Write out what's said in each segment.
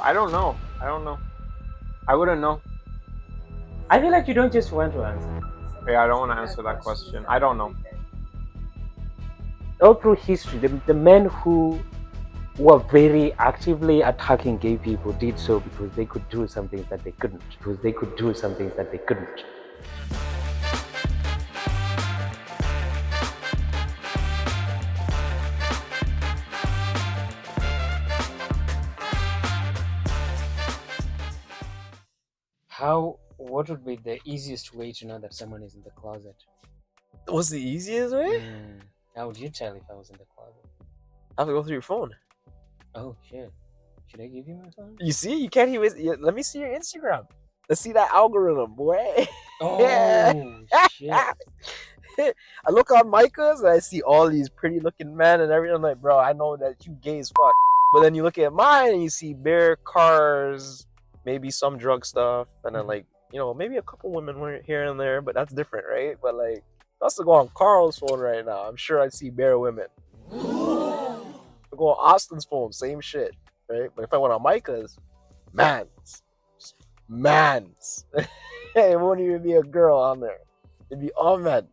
I don't know. I wouldn't know. I feel like you don't just want to answer. Yeah, I don't want to answer that question. I don't know. All through history, the men who were very actively attacking gay people did so because they could do some things that they couldn't. What would be the easiest way to know that someone is in the closet? What's the easiest way? How would you tell if I was in the closet? I have to go through your phone. Oh shit! Should I give you my phone? You see, you can't even. Let me see your Instagram. Let's see that algorithm, boy. Oh shit! I look on Micah's and I see all these pretty looking men and everything. I'm like, bro, I know that you gay as fuck. But then you look at mine and you see bare cars, maybe some drug stuff, and then like, maybe a couple women here and there, but that's different, right? But like, I also go on Carl's phone right now. I'm sure I see bare women. I go on Austin's phone, same shit, right? But if I went on Micah's, mans. It won't even be a girl on there. It'd be all men.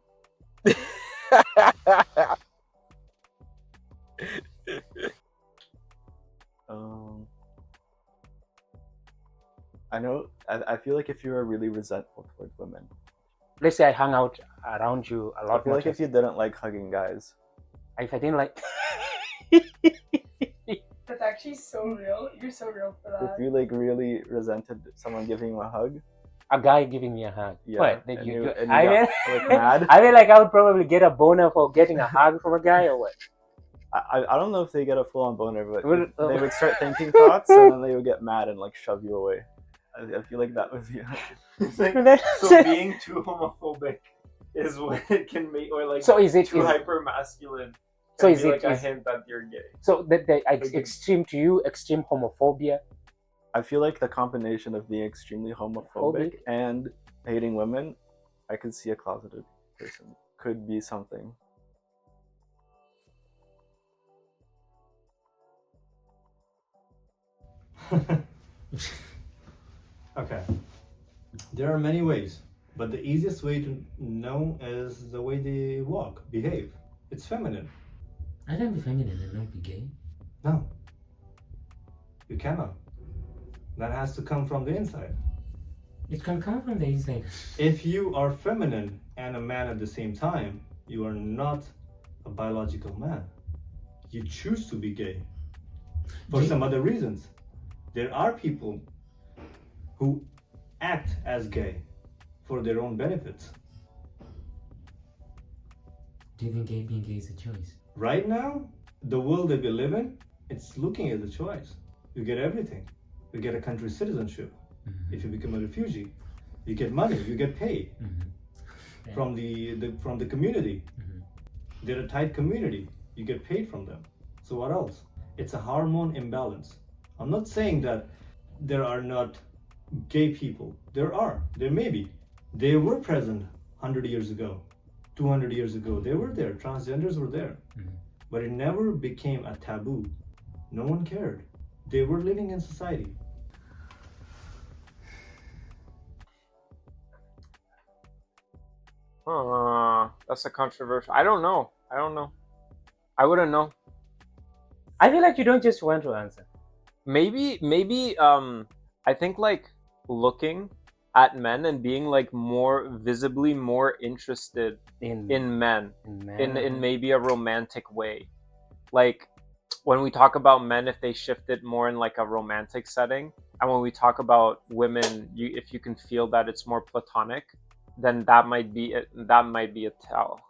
I know. I feel like if you were really resentful towards women, Let's say I hung out around you a lot. I feel like if you didn't like hugging guys, if I didn't like, That's actually so real. You're so real for that. if you like really resented someone giving you a hug, a guy giving me a hug. yeah, What? and You, you I got, mean, like, mad. I feel like I would probably get a boner for getting a hug from a guy, or what? I don't know if they get a full on boner, but Would- they would start thinking thoughts and then they would get mad and like shove you away. I feel like that would be. So being too homophobic is what it can make, or like So is it? too hyper masculine. So is like it? a hint that you're gay? So the extreme to you, extreme homophobia. I feel like the combination of being extremely homophobic and hating women, I could see a closeted person could be something. Okay. There are many ways, but the easiest way to know is the way they walk, behave. It's feminine. I don't be feminine and not be gay. No. You cannot. That has to come from the inside. It can come from the inside. If you are feminine and a man at the same time, you are not a biological man. You choose to be gay for some other reasons. There are people who act as gay for their own benefits. Do you think being gay is a choice? Right now, the world that we live in, it's looking at a choice. You get everything. You get a country citizenship. Mm-hmm. If you become a refugee, you get money, you get paid Mm-hmm. from the community. Mm-hmm. They're a tight community. You get paid from them. So what else? It's a hormone imbalance. I'm not saying that there are not gay people. There may be. They were present 100 years ago, 200 years ago. They were there. Transgenders were there. Mm-hmm. But it never became a taboo. No one cared. They were living in society. That's a controversial. I don't know. I wouldn't know. I feel like you don't just want to answer. Maybe I think like looking at men and being like more visibly more interested in men in maybe a romantic way. Like when we talk about men, if they shifted more in like a romantic setting, and when we talk about women, if you can feel that it's more platonic, then that might be a tell.